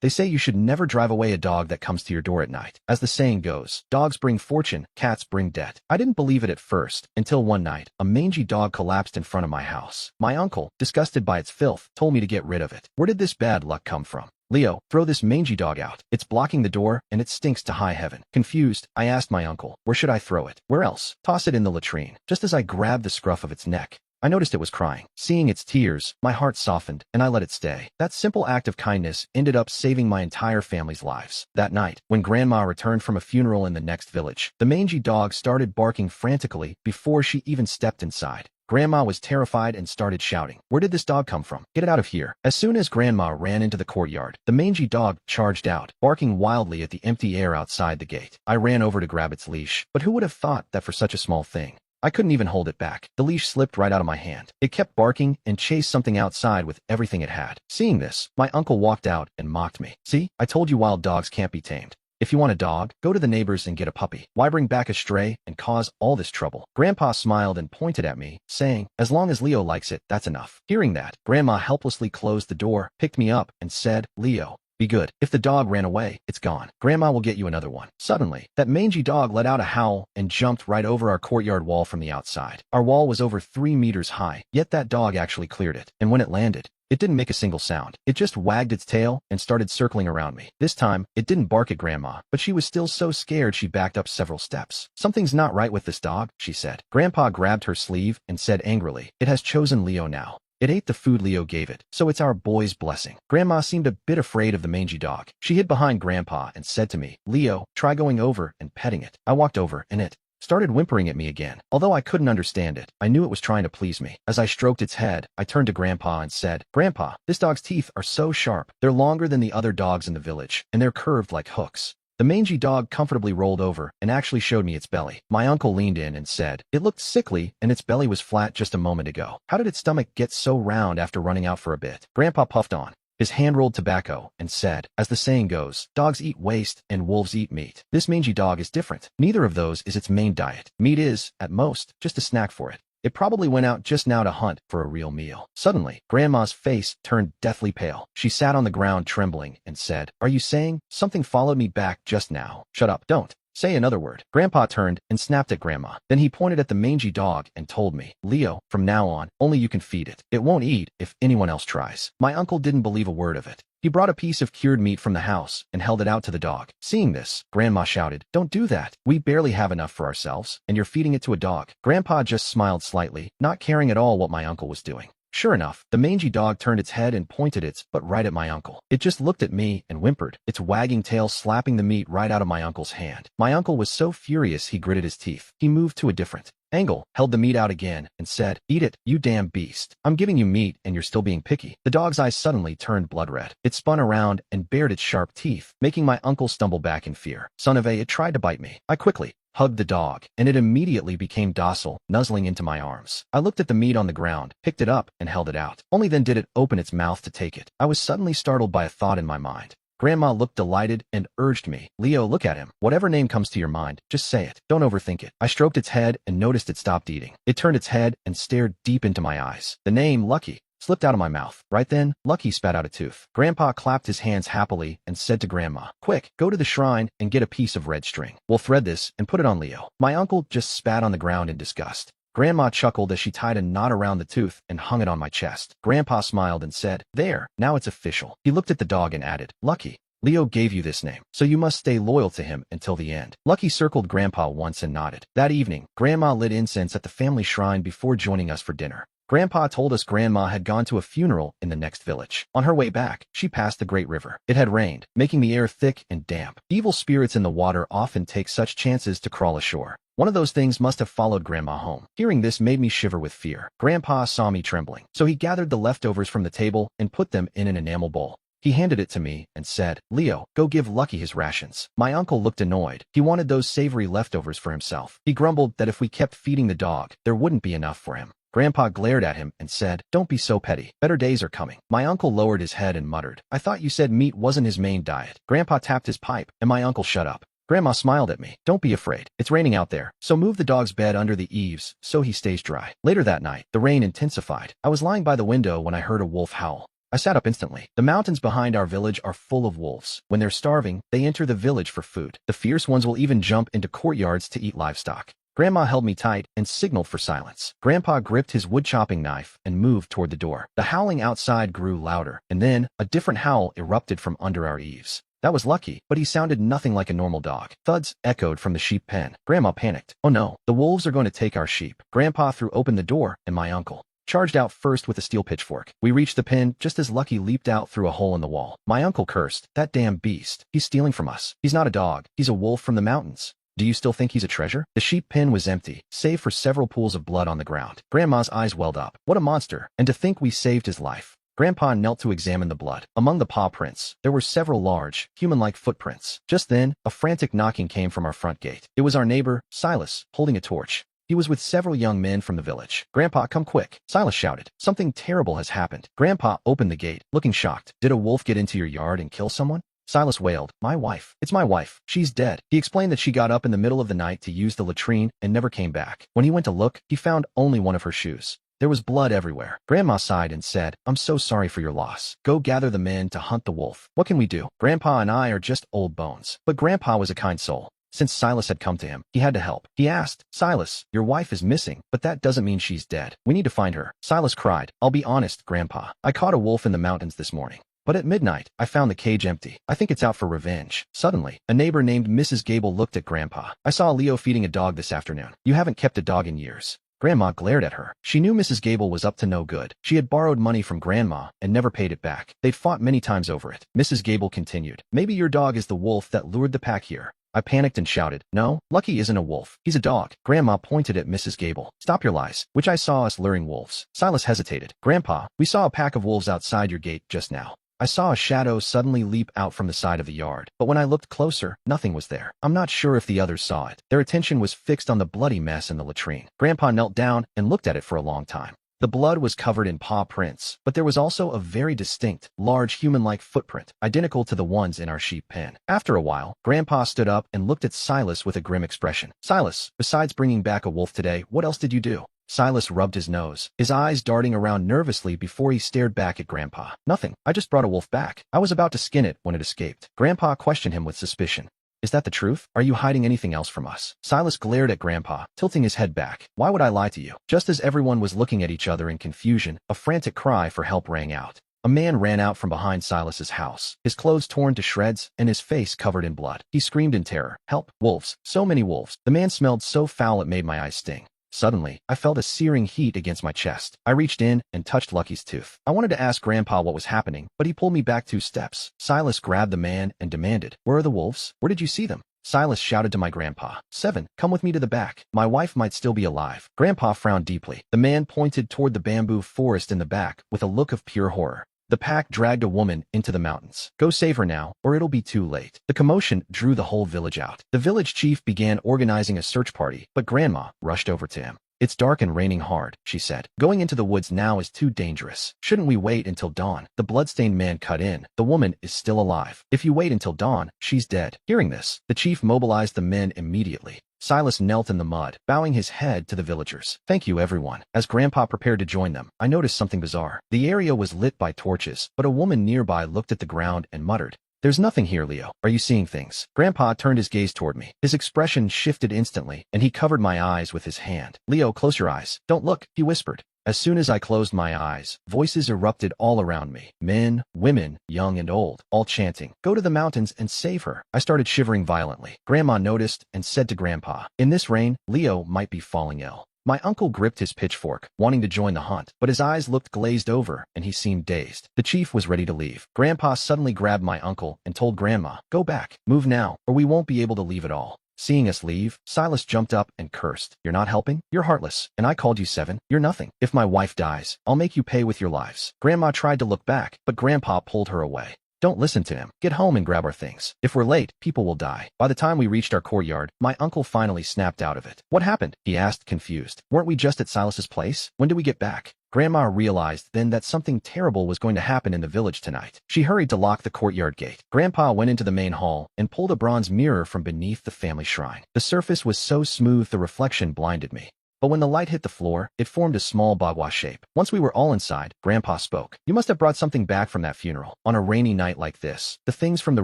They say you should never drive away a dog that comes to your door at night. As the saying goes, dogs bring fortune, cats bring debt. I didn't believe it at first, until one night, a mangy dog collapsed in front of my house. My uncle, disgusted by its filth, told me to get rid of it. Where did this bad luck come from? Leo, throw this mangy dog out. It's blocking the door, and it stinks to high heaven. Confused, I asked my uncle, where should I throw it? Where else? Toss it in the latrine. Just as I grabbed the scruff of its neck, I noticed it was crying. Seeing its tears, my heart softened, and I let it stay. That simple act of kindness ended up saving my entire family's lives. That night, when Grandma returned from a funeral in the next village, the mangy dog started barking frantically before she even stepped inside. Grandma was terrified and started shouting, "Where did this dog come from? Get it out of here." As soon as Grandma ran into the courtyard, the mangy dog charged out, barking wildly at the empty air outside the gate. I ran over to grab its leash, but who would have thought that for such a small thing? I couldn't even hold it back. The leash slipped right out of my hand. It kept barking and chased something outside with everything it had. Seeing this, my uncle walked out and mocked me. "See, I told you wild dogs can't be tamed. If you want a dog, go to the neighbors and get a puppy. Why bring back a stray and cause all this trouble?" Grandpa smiled and pointed at me, saying, "As long as Leo likes it, that's enough." Hearing that, Grandma helplessly closed the door, picked me up, and said, "Leo, be good. If the dog ran away, it's gone. Grandma will get you another one." Suddenly, that mangy dog let out a howl and jumped right over our courtyard wall from the outside. Our wall was over 3 meters high, yet that dog actually cleared it. And when it landed, it didn't make a single sound. It just wagged its tail and started circling around me. This time, it didn't bark at Grandma, but she was still so scared she backed up several steps. "Something's not right with this dog," she said. Grandpa grabbed her sleeve and said angrily, "It has chosen Leo now. It ate the food Leo gave it, so it's our boy's blessing." Grandma seemed a bit afraid of the mangy dog. She hid behind Grandpa and said to me, "Leo, try going over and petting it." I walked over, and it started whimpering at me again. Although I couldn't understand it, I knew it was trying to please me. As I stroked its head, I turned to Grandpa and said, "Grandpa, this dog's teeth are so sharp. They're longer than the other dogs in the village, and they're curved like hooks." The mangy dog comfortably rolled over and actually showed me its belly. My uncle leaned in and said, "It looked sickly, and its belly was flat just a moment ago. How did its stomach get so round after running out for a bit?" Grandpa puffed on. His hand rolled tobacco and said, "As the saying goes, dogs eat waste and wolves eat meat. This mangy dog is different. Neither of those is its main diet. Meat is, at most, just a snack for it. It probably went out just now to hunt for a real meal." Suddenly, Grandma's face turned deathly pale. She sat on the ground trembling and said, "Are you saying something followed me back just now?" "Shut up. Don't say another word." Grandpa turned and snapped at Grandma. Then he pointed at the mangy dog and told me, "Leo, from now on, only you can feed it. It won't eat if anyone else tries." My uncle didn't believe a word of it. He brought a piece of cured meat from the house and held it out to the dog. Seeing this, Grandma shouted, "Don't do that. We barely have enough for ourselves, and you're feeding it to a dog." Grandpa just smiled slightly, not caring at all what my uncle was doing. Sure enough, the mangy dog turned its head and pointed its butt right at my uncle. It just looked at me and whimpered, its wagging tail slapping the meat right out of my uncle's hand. My uncle was so furious he gritted his teeth. He moved to a different angle, held the meat out again, and said, "Eat it, you damn beast. I'm giving you meat and you're still being picky." The dog's eyes suddenly turned blood red. It spun around and bared its sharp teeth, making my uncle stumble back in fear. Son of a, it tried to bite me. I quickly hugged the dog, and it immediately became docile, nuzzling into my arms. I looked at the meat on the ground, picked it up, and held it out. Only then did it open its mouth to take it. I was suddenly startled by a thought in my mind. Grandma looked delighted and urged me, "Leo, look at him. Whatever name comes to your mind, just say it. Don't overthink it." I stroked its head and noticed it stopped eating. It turned its head and stared deep into my eyes. The name, Lucky, slipped out of my mouth. Right then, Lucky spat out a tooth. Grandpa clapped his hands happily and said to Grandma, "Quick, go to the shrine and get a piece of red string. We'll thread this and put it on Leo." My uncle just spat on the ground in disgust. Grandma chuckled as she tied a knot around the tooth and hung it on my chest. Grandpa smiled and said, "There, now it's official." He looked at the dog and added, "Lucky, Leo gave you this name, so you must stay loyal to him until the end." Lucky circled Grandpa once and nodded. That evening, Grandma lit incense at the family shrine before joining us for dinner. Grandpa told us Grandma had gone to a funeral in the next village. On her way back, she passed the great river. It had rained, making the air thick and damp. Evil spirits in the water often take such chances to crawl ashore. One of those things must have followed Grandma home. Hearing this made me shiver with fear. Grandpa saw me trembling, so he gathered the leftovers from the table and put them in an enamel bowl. He handed it to me and said, "Leo, go give Lucky his rations." My uncle looked annoyed. He wanted those savory leftovers for himself. He grumbled that if we kept feeding the dog, there wouldn't be enough for him. Grandpa glared at him and said, "Don't be so petty. Better days are coming." My uncle lowered his head and muttered, "I thought you said meat wasn't his main diet." Grandpa tapped his pipe, and my uncle shut up. Grandma smiled at me. "Don't be afraid. It's raining out there, so move the dog's bed under the eaves so he stays dry." Later that night, the rain intensified. I was lying by the window when I heard a wolf howl. I sat up instantly. The mountains behind our village are full of wolves. When they're starving, they enter the village for food. The fierce ones will even jump into courtyards to eat livestock. Grandma held me tight and signaled for silence. Grandpa gripped his wood-chopping knife and moved toward the door. The howling outside grew louder, and then a different howl erupted from under our eaves. That was Lucky, but he sounded nothing like a normal dog. Thuds echoed from the sheep pen. Grandma panicked. Oh no, the wolves are going to take our sheep. Grandpa threw open the door, and my uncle charged out first with a steel pitchfork. We reached the pen just as Lucky leaped out through a hole in the wall. My uncle cursed. That damn beast. He's stealing from us. He's not a dog. He's a wolf from the mountains. Do you still think he's a treasure? The sheep pen was empty, save for several pools of blood on the ground. Grandma's eyes welled up. What a monster. And to think we saved his life. Grandpa knelt to examine the blood. Among the paw prints, there were several large, human-like footprints. Just then, a frantic knocking came from our front gate. It was our neighbor, Silas, holding a torch. He was with several young men from the village. Grandpa, come quick, Silas shouted. Something terrible has happened. Grandpa opened the gate, looking shocked. Did a wolf get into your yard and kill someone? Silas wailed. My wife. It's my wife. She's dead. He explained that she got up in the middle of the night to use the latrine and never came back. When he went to look, he found only one of her shoes. There was blood everywhere. Grandma sighed and said, I'm so sorry for your loss. Go gather the men to hunt the wolf. What can we do? Grandpa and I are just old bones. But Grandpa was a kind soul. Since Silas had come to him, he had to help. He asked, Silas, your wife is missing, but that doesn't mean she's dead. We need to find her. Silas cried. I'll be honest, Grandpa. I caught a wolf in the mountains this morning. But at midnight, I found the cage empty. I think it's out for revenge. Suddenly, a neighbor named Mrs. Gable looked at Grandpa. I saw Leo feeding a dog this afternoon. You haven't kept a dog in years. Grandma glared at her. She knew Mrs. Gable was up to no good. She had borrowed money from Grandma and never paid it back. They'd fought many times over it. Mrs. Gable continued. Maybe your dog is the wolf that lured the pack here. I panicked and shouted, no, Lucky isn't a wolf. He's a dog. Grandma pointed at Mrs. Gable. Stop your lies. Which I saw us luring wolves. Silas hesitated. Grandpa, we saw a pack of wolves outside your gate just now. I saw a shadow suddenly leap out from the side of the yard, but when I looked closer, nothing was there. I'm not sure if the others saw it. Their attention was fixed on the bloody mess in the latrine. Grandpa knelt down and looked at it for a long time. The blood was covered in paw prints, but there was also a very distinct, large human-like footprint, identical to the ones in our sheep pen. After a while, Grandpa stood up and looked at Silas with a grim expression. Silas, besides bringing back a wolf today, what else did you do? Silas rubbed his nose, his eyes darting around nervously before he stared back at Grandpa. Nothing. I just brought a wolf back. I was about to skin it when it escaped. Grandpa questioned him with suspicion. Is that the truth? Are you hiding anything else from us? Silas glared at Grandpa, tilting his head back. Why would I lie to you? Just as everyone was looking at each other in confusion, a frantic cry for help rang out. A man ran out from behind Silas's house, his clothes torn to shreds and his face covered in blood. He screamed in terror. Help! Wolves! So many wolves! The man smelled so foul it made my eyes sting. Suddenly, I felt a searing heat against my chest. I reached in and touched Lucky's tooth. I wanted to ask Grandpa what was happening, but he pulled me back 2 steps. Silas grabbed the man and demanded, Where are the wolves? Where did you see them? Silas shouted to my grandpa. 7, come with me to the back. My wife might still be alive. Grandpa frowned deeply. The man pointed toward the bamboo forest in the back with a look of pure horror. The pack dragged a woman into the mountains. Go save her now, or it'll be too late. The commotion drew the whole village out. The village chief began organizing a search party, but Grandma rushed over to him. It's dark and raining hard, she said. Going into the woods now is too dangerous. Shouldn't we wait until dawn? The bloodstained man cut in. The woman is still alive. If you wait until dawn, she's dead. Hearing this, the chief mobilized the men immediately. Silas knelt in the mud, bowing his head to the villagers. Thank you, everyone. As Grandpa prepared to join them, I noticed something bizarre. The area was lit by torches, but a woman nearby looked at the ground and muttered, There's nothing here, Leo. Are you seeing things? Grandpa turned his gaze toward me. His expression shifted instantly, and he covered my eyes with his hand. Leo, close your eyes. Don't look, he whispered. As soon as I closed my eyes, voices erupted all around me. Men, women, young and old, all chanting, Go to the mountains and save her. I started shivering violently. Grandma noticed and said to Grandpa, In this rain, Leo might be falling ill. My uncle gripped his pitchfork, wanting to join the hunt, but his eyes looked glazed over and he seemed dazed. The chief was ready to leave. Grandpa suddenly grabbed my uncle and told Grandma, Go back, move now, or we won't be able to leave at all. Seeing us leave, Silas jumped up and cursed. You're not helping? You're heartless. And I called you 7. You're nothing. If my wife dies, I'll make you pay with your lives. Grandma tried to look back, but Grandpa pulled her away. Don't listen to him. Get home and grab our things. If we're late, people will die. By the time we reached our courtyard, my uncle finally snapped out of it. What happened? He asked, confused. Weren't we just at Silas's place? When did we get back? Grandma realized then that something terrible was going to happen in the village tonight. She hurried to lock the courtyard gate. Grandpa went into the main hall and pulled a bronze mirror from beneath the family shrine. The surface was so smooth the reflection blinded me. but when the light hit the floor, it formed a small bagua shape. Once we were all inside, Grandpa spoke. You must have brought something back from that funeral. On a rainy night like this, the things from the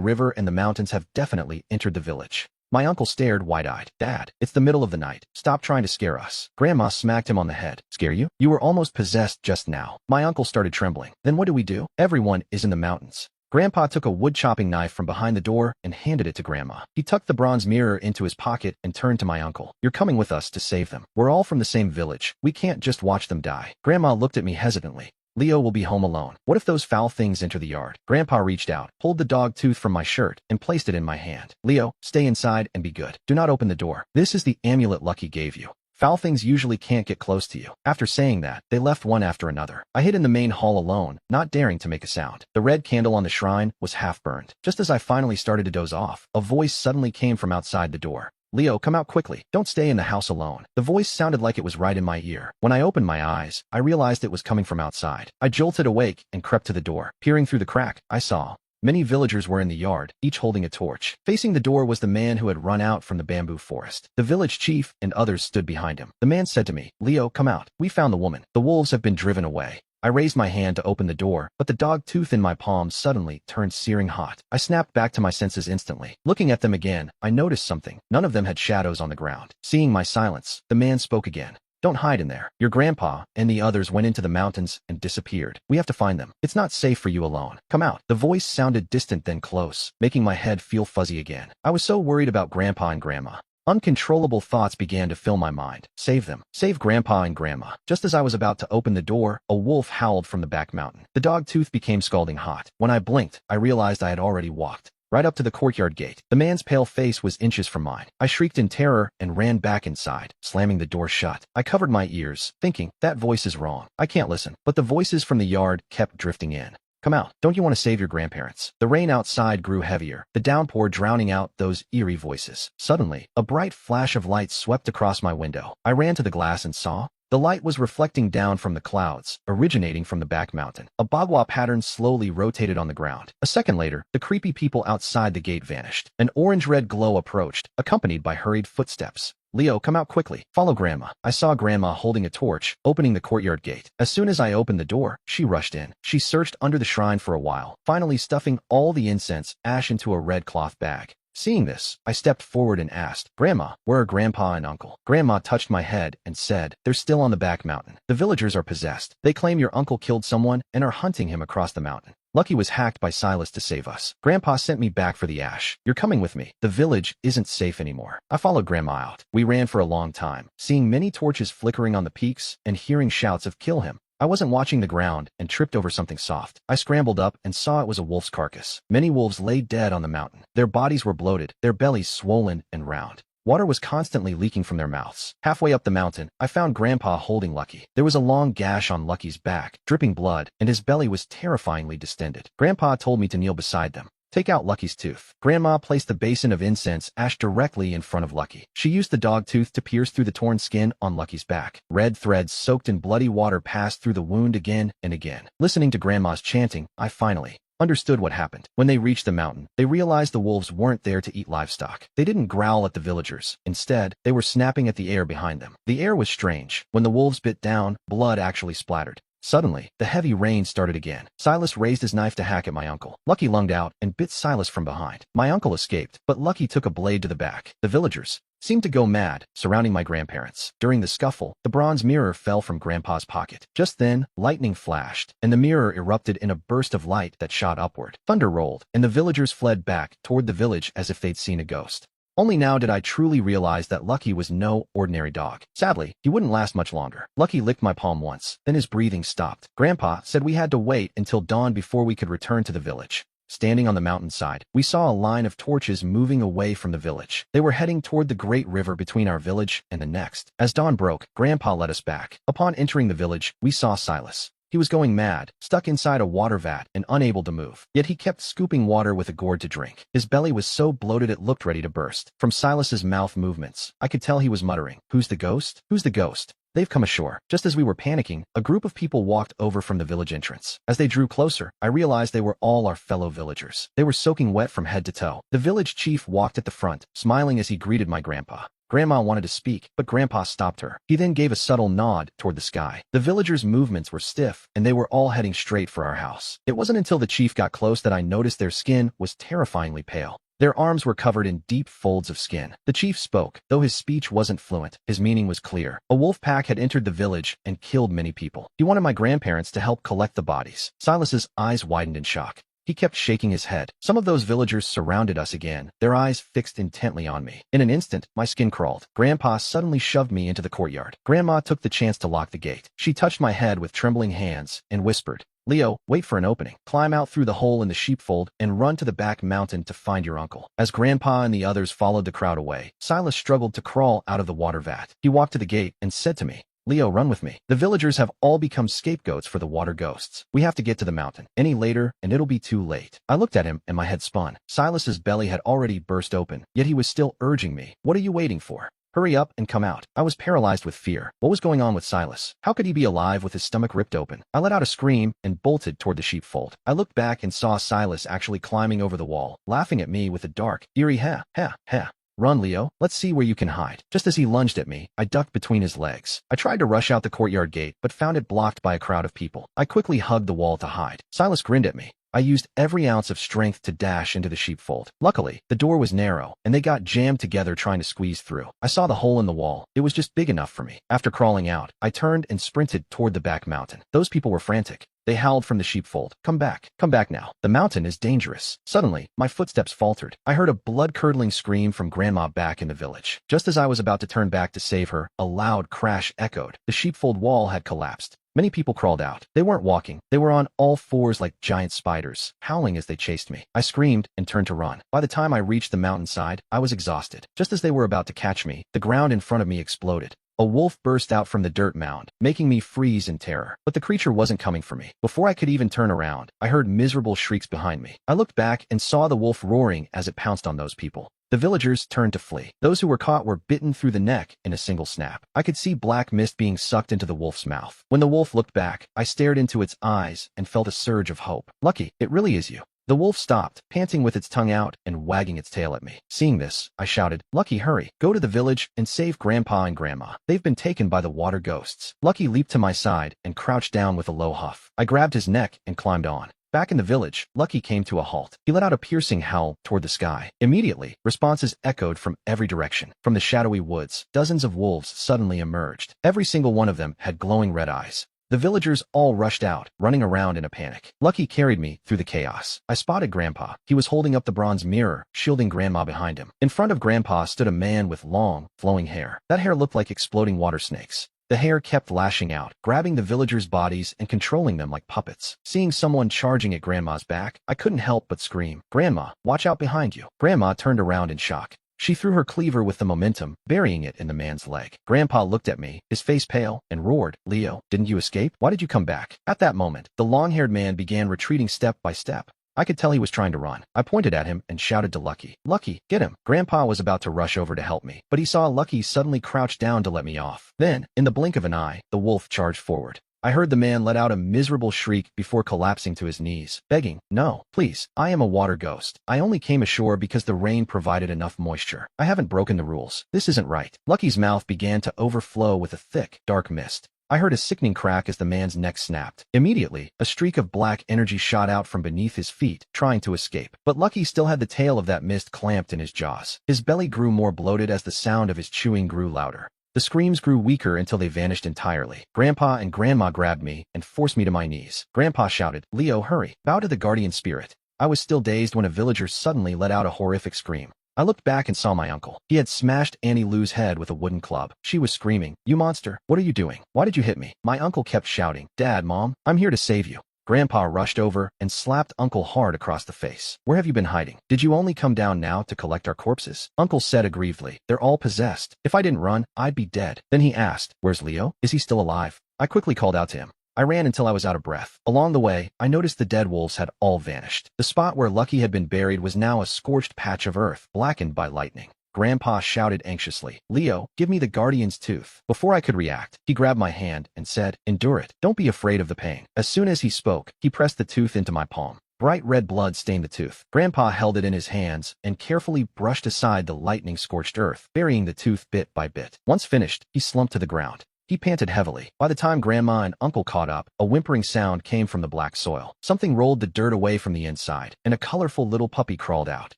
river and the mountains have definitely entered the village. My uncle stared wide-eyed. Dad, it's the middle of the night. Stop trying to scare us. Grandma smacked him on the head. Scare you? You were almost possessed just now. My uncle started trembling. Then what do? Everyone is in the mountains. Grandpa took a wood-chopping knife from behind the door and handed it to Grandma. He tucked the bronze mirror into his pocket and turned to my uncle. You're coming with us to save them. We're all from the same village. We can't just watch them die. Grandma looked at me hesitantly. Leo will be home alone. What if those foul things enter the yard? Grandpa reached out, pulled the dog tooth from my shirt, and placed it in my hand. Leo, stay inside and be good. Do not open the door. This is the amulet Lucky gave you. Foul things usually can't get close to you. After saying that, they left one after another. I hid in the main hall alone, not daring to make a sound. The red candle on the shrine was half burned. Just as I finally started to doze off, a voice suddenly came from outside the door. Leo, come out quickly. Don't stay in the house alone. The voice sounded like it was right in my ear. When I opened my eyes, I realized it was coming from outside. I jolted awake and crept to the door. Peering through the crack, I saw many villagers were in the yard, each holding a torch. Facing the door was the man who had run out from the bamboo forest. The village chief and others stood behind him. The man said to me, Leo, come out. We found the woman. The wolves have been driven away. I raised my hand to open the door, but the dog tooth in my palm suddenly turned searing hot. I snapped back to my senses instantly. Looking at them again, I noticed something. None of them had shadows on the ground. Seeing my silence, the man spoke again. Don't hide in there. Your grandpa and the others went into the mountains and disappeared. We have to find them. It's not safe for you alone. Come out. The voice sounded distant then close, making my head feel fuzzy again. I was so worried about Grandpa and Grandma. Uncontrollable thoughts began to fill my mind. Save them. Save Grandpa and Grandma. Just as I was about to open the door, a wolf howled from the back mountain. The dog tooth became scalding hot. When I blinked, I realized I had already walked right up to the courtyard gate. The man's pale face was inches from mine. I shrieked in terror and ran back inside, slamming the door shut. I covered my ears, thinking, that voice is wrong. I can't listen. But the voices from the yard kept drifting in. Come out. Don't you want to save your grandparents? The rain outside grew heavier, the downpour drowning out those eerie voices. Suddenly, a bright flash of light swept across my window. I ran to the glass and saw the light was reflecting down from the clouds, originating from the back mountain. A bagua pattern slowly rotated on the ground. A second later, the creepy people outside the gate vanished. An orange-red glow approached, accompanied by hurried footsteps. Leo, come out quickly. Follow Grandma. I saw Grandma holding a torch, opening the courtyard gate. As soon as I opened the door, she rushed in. She searched under the shrine for a while, finally stuffing all the incense ash into a red cloth bag. Seeing this, I stepped forward and asked, Grandma, where are Grandpa and Uncle? Grandma touched my head and said, they're still on the back mountain. The villagers are possessed. They claim your uncle killed someone and are hunting him across the mountain. Lucky was hacked by Silas to save us. Grandpa sent me back for the ash. You're coming with me. The village isn't safe anymore. I followed Grandma out. We ran for a long time, seeing many torches flickering on the peaks and hearing shouts of kill him. I wasn't watching the ground and tripped over something soft. I scrambled up and saw it was a wolf's carcass. Many wolves lay dead on the mountain. Their bodies were bloated, their bellies swollen and round. Water was constantly leaking from their mouths. Halfway up the mountain, I found Grandpa holding Lucky. There was a long gash on Lucky's back, dripping blood, and his belly was terrifyingly distended. Grandpa told me to kneel beside them. Take out Lucky's tooth. Grandma placed the basin of incense ash directly in front of Lucky. She used the dog tooth to pierce through the torn skin on Lucky's back. Red threads soaked in bloody water passed through the wound again and again. Listening to Grandma's chanting, I finally understood what happened. When they reached the mountain, they realized the wolves weren't there to eat livestock. They didn't growl at the villagers. Instead, they were snapping at the air behind them. The air was strange. When the wolves bit down, blood actually splattered. Suddenly, the heavy rain started again. Silas raised his knife to hack at my uncle. Lucky lunged out and bit Silas from behind. My uncle escaped, but Lucky took a blade to the back. The villagers seemed to go mad, surrounding my grandparents. During the scuffle, the bronze mirror fell from Grandpa's pocket. Just then, lightning flashed, and the mirror erupted in a burst of light that shot upward. Thunder rolled, and the villagers fled back toward the village as if they'd seen a ghost. Only now did I truly realize that Lucky was no ordinary dog. Sadly, he wouldn't last much longer. Lucky licked my palm once, then his breathing stopped. Grandpa said we had to wait until dawn before we could return to the village. Standing on the mountainside, we saw a line of torches moving away from the village. They were heading toward the great river between our village and the next. As dawn broke, Grandpa led us back. Upon entering the village, we saw Silas. He was going mad, stuck inside a water vat and unable to move. Yet he kept scooping water with a gourd to drink. His belly was so bloated it looked ready to burst. From Silas's mouth movements, I could tell he was muttering, "Who's the ghost? Who's the ghost?" They've come ashore. Just as we were panicking, a group of people walked over from the village entrance. As they drew closer, I realized they were all our fellow villagers. They were soaking wet from head to toe. The village chief walked at the front, smiling as he greeted my grandpa. Grandma wanted to speak, but Grandpa stopped her. He then gave a subtle nod toward the sky. The villagers' movements were stiff, and they were all heading straight for our house. It wasn't until the chief got close that I noticed their skin was terrifyingly pale. Their arms were covered in deep folds of skin. The chief spoke. Though his speech wasn't fluent, his meaning was clear. A wolf pack had entered the village and killed many people. He wanted my grandparents to help collect the bodies. Silas's eyes widened in shock. He kept shaking his head. Some of those villagers surrounded us again, their eyes fixed intently on me. In an instant, my skin crawled. Grandpa suddenly shoved me into the courtyard. Grandma took the chance to lock the gate. She touched my head with trembling hands and whispered, "Leo, wait for an opening. Climb out through the hole in the sheepfold and run to the back mountain to find your uncle." As Grandpa and the others followed the crowd away, Silas struggled to crawl out of the water vat. He walked to the gate and said to me, "Leo, run with me. The villagers have all become scapegoats for the water ghosts. We have to get to the mountain. Any later, and it'll be too late." I looked at him and my head spun. Silas's belly had already burst open, yet he was still urging me. "What are you waiting for? Hurry up and come out." I was paralyzed with fear. What was going on with Silas? How could he be alive with his stomach ripped open? I let out a scream and bolted toward the sheepfold. I looked back and saw Silas actually climbing over the wall, laughing at me with a dark, eerie ha, ha, ha. "Run, Leo. Let's see where you can hide." Just as he lunged at me, I ducked between his legs. I tried to rush out the courtyard gate, but found it blocked by a crowd of people. I quickly hugged the wall to hide. Silas grinned at me. I used every ounce of strength to dash into the sheepfold. Luckily, the door was narrow, and they got jammed together trying to squeeze through. I saw the hole in the wall. It was just big enough for me. After crawling out, I turned and sprinted toward the back mountain. Those people were frantic. They howled from the sheepfold. Come back now. The mountain is dangerous." Suddenly, my footsteps faltered. I heard a blood-curdling scream from Grandma back in the village. Just as I was about to turn back to save her, a loud crash echoed. The sheepfold wall had collapsed. Many people crawled out. They weren't walking. They were on all fours like giant spiders, howling as they chased me. I screamed and turned to run. By the time I reached the mountainside, I was exhausted. Just as they were about to catch me, the ground in front of me exploded. A wolf burst out from the dirt mound, making me freeze in terror. But the creature wasn't coming for me. Before I could even turn around, I heard miserable shrieks behind me. I looked back and saw the wolf roaring as it pounced on those people. The villagers turned to flee. Those who were caught were bitten through the neck in a single snap. I could see black mist being sucked into the wolf's mouth. When the wolf looked back, I stared into its eyes and felt a surge of hope. "Lucky, it really is you." The wolf stopped, panting with its tongue out and wagging its tail at me. Seeing this, I shouted, "Lucky, hurry. Go to the village and save Grandpa and Grandma. They've been taken by the water ghosts." Lucky leaped to my side and crouched down with a low huff. I grabbed his neck and climbed on. Back in the village, Lucky came to a halt. He let out a piercing howl toward the sky. Immediately, responses echoed from every direction. From the shadowy woods, dozens of wolves suddenly emerged. Every single one of them had glowing red eyes. The villagers all rushed out, running around in a panic. Lucky carried me through the chaos. I spotted Grandpa. He was holding up the bronze mirror, shielding Grandma behind him. In front of Grandpa stood a man with long, flowing hair. That hair looked like exploding water snakes. The hair kept lashing out, grabbing the villagers' bodies and controlling them like puppets. Seeing someone charging at Grandma's back, I couldn't help but scream, "Grandma, watch out behind you." Grandma turned around in shock. She threw her cleaver with the momentum, burying it in the man's leg. Grandpa looked at me, his face pale, and roared, "Leo, didn't you escape? Why did you come back?" At that moment, the long-haired man began retreating step by step. I could tell he was trying to run. I pointed at him and shouted to Lucky, "Lucky, get him." Grandpa was about to rush over to help me, but he saw Lucky suddenly crouch down to let me off. Then, in the blink of an eye, the wolf charged forward. I heard the man let out a miserable shriek before collapsing to his knees, begging, "No, please, I am a water ghost. I only came ashore because the rain provided enough moisture. I haven't broken the rules. This isn't right." Lucky's mouth began to overflow with a thick, dark mist. I heard a sickening crack as the man's neck snapped. Immediately, a streak of black energy shot out from beneath his feet, trying to escape. But Lucky still had the tail of that mist clamped in his jaws. His belly grew more bloated as the sound of his chewing grew louder. The screams grew weaker until they vanished entirely. Grandpa and Grandma grabbed me and forced me to my knees. Grandpa shouted, "Leo, hurry. Bow to the guardian spirit." I was still dazed when a villager suddenly let out a horrific scream. I looked back and saw my uncle. He had smashed Annie Lou's head with a wooden club. She was screaming, "You monster! What are you doing? Why did you hit me?" My uncle kept shouting, "Dad, Mom, I'm here to save you." Grandpa rushed over and slapped Uncle hard across the face. "Where have you been hiding? Did you only come down now to collect our corpses?" Uncle said aggrievedly, "They're all possessed. If I didn't run, I'd be dead." Then he asked, "Where's Leo? Is he still alive?" I quickly called out to him. I ran until I was out of breath. Along the way, I noticed the dead wolves had all vanished. The spot where Lucky had been buried was now a scorched patch of earth, blackened by lightning. Grandpa shouted anxiously, "Leo, give me the guardian's tooth." Before I could react, he grabbed my hand and said, "Endure it. Don't be afraid of the pain." As soon as he spoke, he pressed the tooth into my palm. Bright red blood stained the tooth. Grandpa held it in his hands and carefully brushed aside the lightning-scorched earth, burying the tooth bit by bit. Once finished, he slumped to the ground. He panted heavily. By the time Grandma and Uncle caught up, a whimpering sound came from the black soil. Something rolled the dirt away from the inside, and a colorful little puppy crawled out.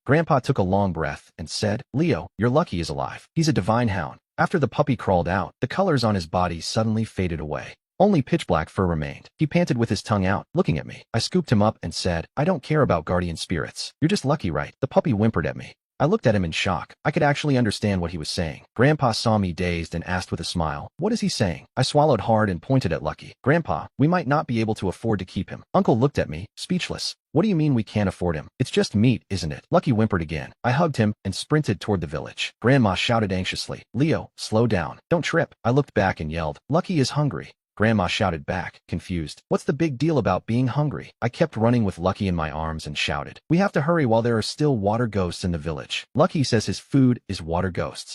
Grandpa took a long breath and said, "Leo, you're lucky he's alive. He's a divine hound." After the puppy crawled out, the colors on his body suddenly faded away. Only pitch-black fur remained. He panted with his tongue out, looking at me. I scooped him up and said, "I don't care about guardian spirits. You're just lucky, right?" The puppy whimpered at me. I looked at him in shock. I could actually understand what he was saying. Grandpa saw me dazed and asked with a smile, "What is he saying?" I swallowed hard and pointed at Lucky. "Grandpa, we might not be able to afford to keep him." Uncle looked at me, speechless. "What do you mean we can't afford him? It's just meat, isn't it?" Lucky whimpered again. I hugged him and sprinted toward the village. Grandma shouted anxiously, "Leo, slow down. Don't trip." I looked back and yelled, "Lucky is hungry." Grandma shouted back, confused. "What's the big deal about being hungry?" I kept running with Lucky in my arms and shouted, "We have to hurry while there are still water ghosts in the village. Lucky says his food is water ghosts."